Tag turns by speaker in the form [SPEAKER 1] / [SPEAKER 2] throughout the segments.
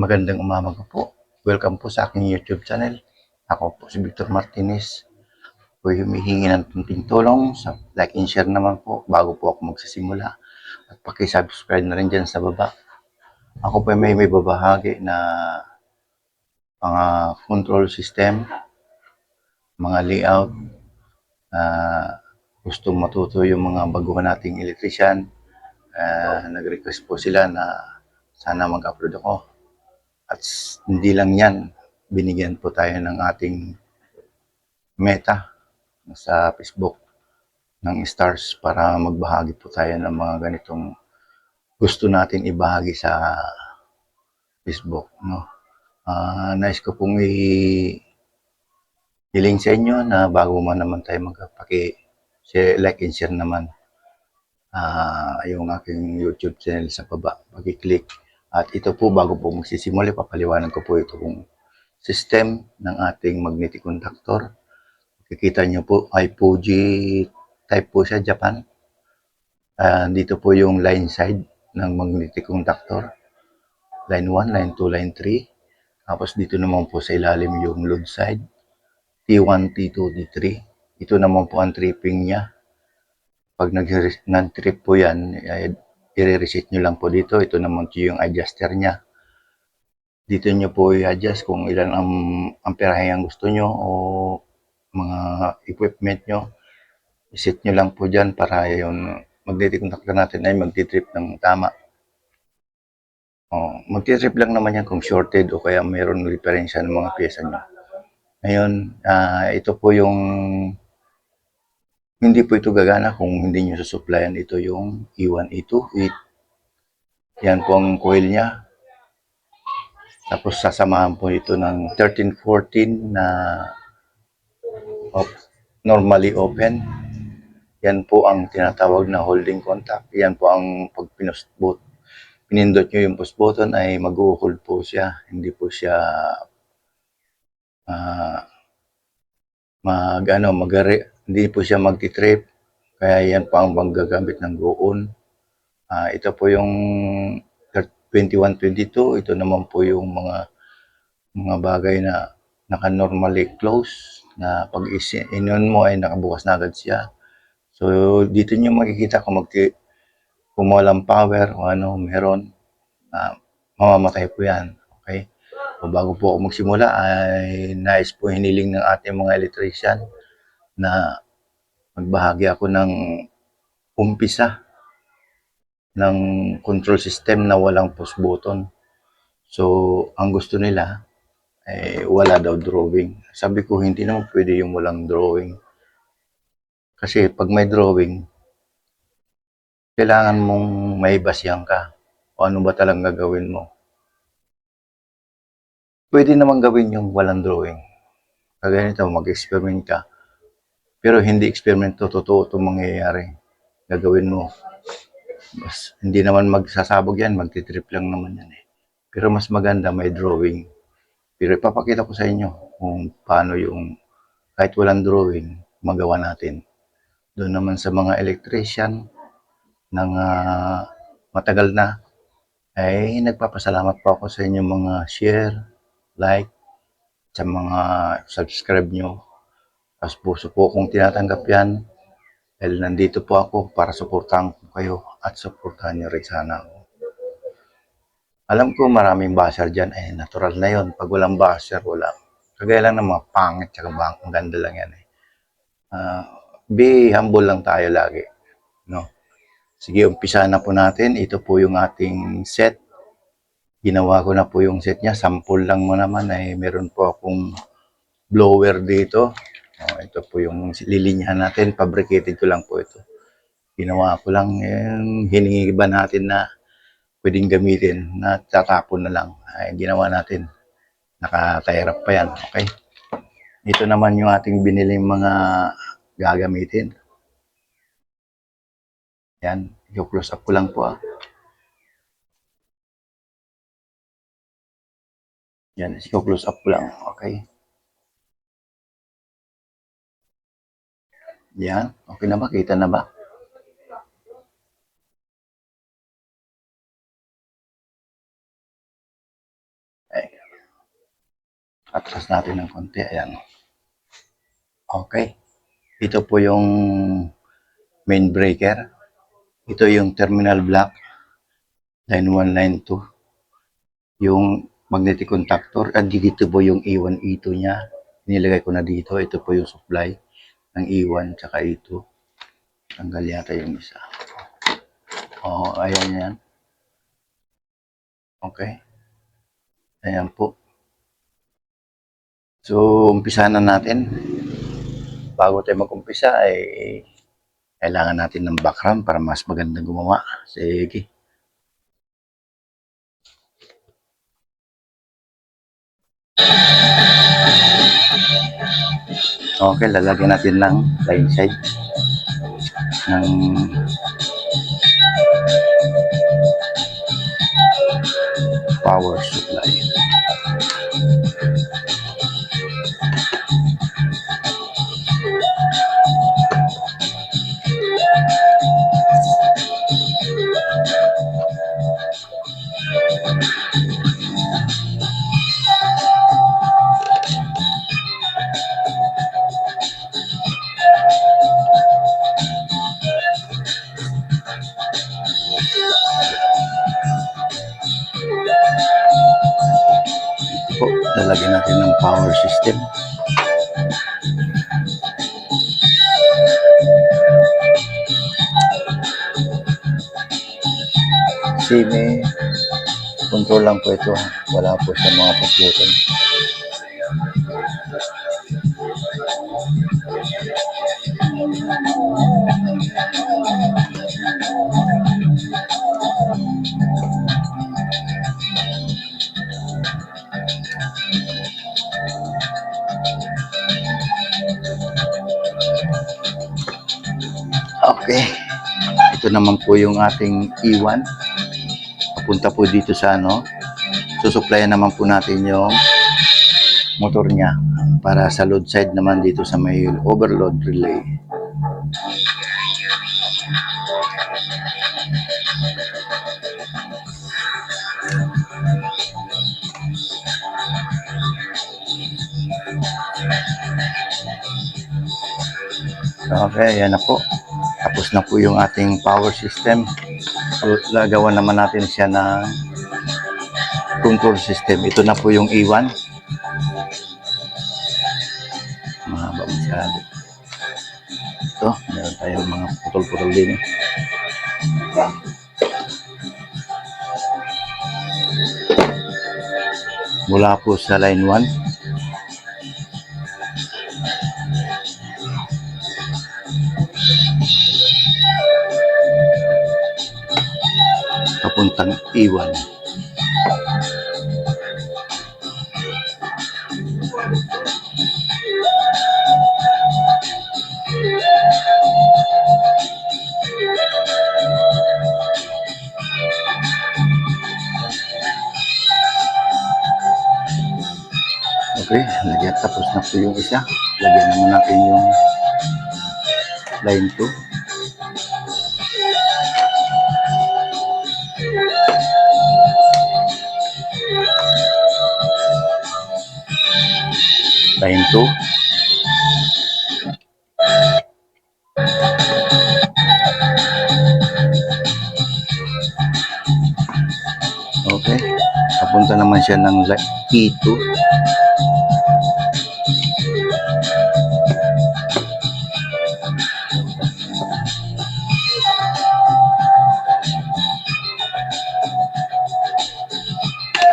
[SPEAKER 1] Magandang umaga po. Welcome po sa aking YouTube channel. Ako po si Victor Martinez. Po humihingi ng kunting tulong sa like and share naman po bago po ako magsisimula. At paki-subscribe na rin dyan sa baba. Ako po may babahagi na mga control system, mga layout, gustong matuto yung mga baguhan nating electrician. Nag-request po sila na sana mag-upload ako. At hindi lang yan, binigyan po tayo ng ating meta sa Facebook ng stars para magbahagi po tayo ng mga ganitong gusto natin ibahagi sa Facebook. No? Nais ko pong hiling sa inyo na bago man naman tayo like and share naman yung aking YouTube channel sa baba. Pag-click. At ito po, bago po magsisimula, papaliwanag ko po ito kung system ng ating magnetic conductor. Kikita nyo po ay Fuji type po siya, Japan. Dito po yung line side ng magnetic conductor. Line 1, line 2, line 3. Tapos dito naman po sa ilalim yung load side. T1, T2, T3. Ito naman po ang tripping niya. Pag nag-trip po yan, i-reset nyo lang po dito. Ito naman po yung adjuster niya. Dito nyo po i-adjust kung ilan ang amperahe ang gusto nyo o mga equipment nyo. I-set nyo lang po dyan para yung magnetic conductor natin ay magti-trip ng tama. Magti-trip lang naman yan kung shorted o kaya mayroon diferensya ng mga pyesa nyo. Ngayon, ito po yung hindi po ito gagana kung hindi nyo susuplayan. Ito yung E1, E2, yan po ang coil niya. Tapos sasamahan po ito ng 1314 na normally open. Yan po ang tinatawag na holding contact. Yan po ang pag pinindot nyo yung push button ay mag-hold po siya. Hindi po siya hindi po siya magti-trip. Kaya yan po ang gagamit ng go-on. Ito po yung 2122. Ito naman po yung mga bagay na naka-normally close na pag in-on mo ay nakabukas na agad siya. So, dito nyo makikita kung walang power o meron, mamamatay po yan. Okay? So, bago po ako magsimula, ay nais po hiniling ng ating mga electrician na magbahagi ako ng umpisa ng control system na walang push button. So, ang gusto nila ay wala daw drawing. Sabi ko, hindi naman pwede yung walang drawing. Kasi pag may drawing, kailangan mong may basyan ka o ano ba talagang gagawin mo. Pwede naman gawin yung walang drawing. Kagaya nito, mag-experiment ka. Pero hindi experiment to, totoo itong mangyayari. Gagawin mo. Hindi naman magsasabog yan, magtitrip lang naman yan eh. Pero mas maganda may drawing. Pero ipapakita ko sa inyo kung paano yung kahit walang drawing, magawa natin. Doon naman sa mga electrician ng matagal na, ay nagpapasalamat po ako sa inyo mga share, like, sa mga subscribe nyo. Tapos puso po kung tinatanggap yan. Dahil nandito po ako para suportahan ko kayo at suportahan nyo rin sana ako. Alam ko maraming basher dyan, natural na yon. Pag walang basher, wala. Kagaya lang ng mga pangit, tsaka ang ganda lang yan eh. Be humble lang tayo lagi. No? Sige, umpisa na po natin. Ito po yung ating set. Ginawa ko na po yung set niya. Sample lang mo naman ay meron po akong blower dito. Ito po yung lilinyahan natin. Fabricated ko lang po ito. Ginawa ko lang yung hiningi ba natin na pwedeng gamitin na tatapon na lang. Ay, ginawa natin. Naka-tie wrap pa yan. Okay? Ito naman yung ating biniling mga gagamitin. Yan. I-close up ko lang po Yan. I-close up ko lang. Okay? Yan. Okay na ba? Kita na ba? Atras natin ng konti. Ayan. Okay. Ito po yung main breaker. Ito yung terminal block. Line 1, line 2. Yung magnetic contactor. At dito po yung E1, E2 niya. Nilagay ko na dito. Ito po yung supply ng E1 tsaka E2. Tanggal yata yung isa. Ayan yan. Okay. Ayan po. So, umpisa na natin. Bago tayo mag-umpisa, ay kailangan natin ng background para mas magandang gumawa. Sige. Okay, lalagyan natin ng line side ng power supply. Po, lalagyan natin ng power system. Sime control lang po ito. Wala po sa mga pagbuton. Okay. Ito naman po yung ating E1. Papunta po dito sa susupplyan naman po natin yung motor niya para sa load side naman dito sa may overload relay. Okay, yan na po. Tapos na po yung ating power system. So, lagawan naman natin siya ng control system. Ito na po yung E1. Mahaba masyado. Ito, meron tayong mga putol-putol din. Mula po sa line 1. Papuntang E1. Okay, tapos na po yung isa. Lagyan naman natin yung line 2. Line 2. Okay. Papunta naman siya ng E2.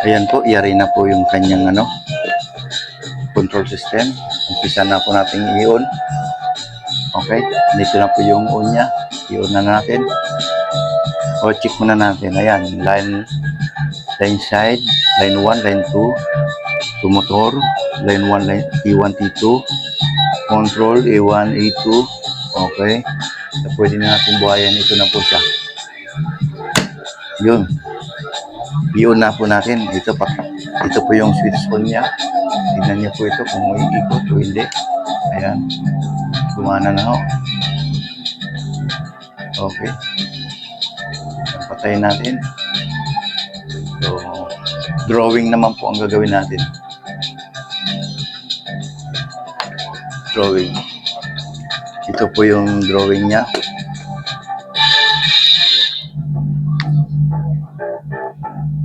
[SPEAKER 1] Ayan po, yari na po yung kanyang control system. Umpisa na po natin i-on. Okay, dito na po yung on niya. I-on na natin. O, check muna natin. Ayan, line side, line 1, line 2, to motor, line 1, line E1, T2, control, E1, E2. Okay, so, pwede na natin buhayan. Ito na po siya. Yun. I-on na po natin. Ito po yung switch on niya. Tignan niyo po ito kung may ikot o hindi. Ayan. Gumana na ho. Okay. Patayin natin. So, drawing naman po ang gagawin natin. drawing. Ito po yung drawing niya.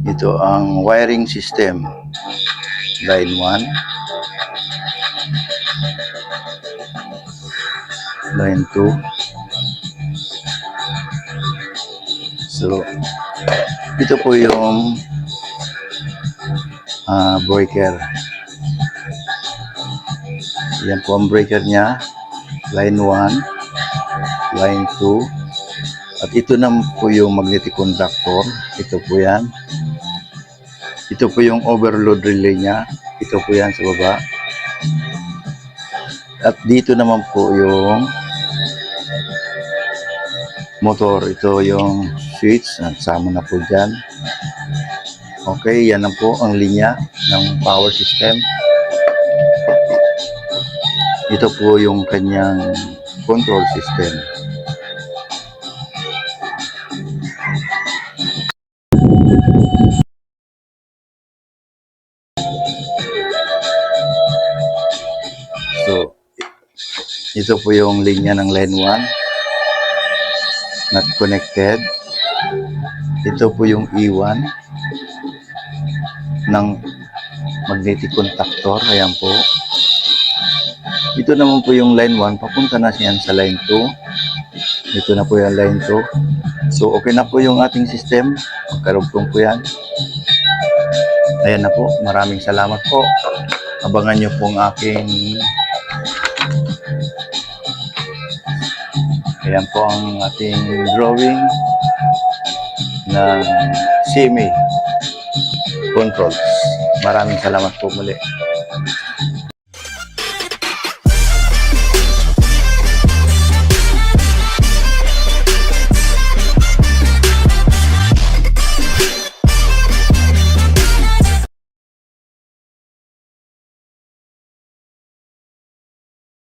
[SPEAKER 1] Ito ang wiring system. Line 1. Line 2. So, ito po yung breaker. Yan po ang breaker niya. Line 1, line 2. At ito naman po yung magnetic conductor. Ito po yan. Ito po yung overload relay niya. Ito po yan sa baba. At dito naman po yung motor. Ito yung switch. Sama na po dyan. Okay, yan na po ang linya ng power system. Ito po yung kanyang control system. So, ito po yung linya ng line 1. Not connected. Ito po yung E1 ng magnetic contactor. Ayan po. Ito naman po yung line 1. Papunta na siya sa line 2. Ito na po yung line 2. So, okay na po yung ating system. Magkarugtong po yan. Ayan na po. Maraming salamat po. Abangan nyo pong aking ayan po ang ating drawing ng CMA controls. Maraming salamat po muli.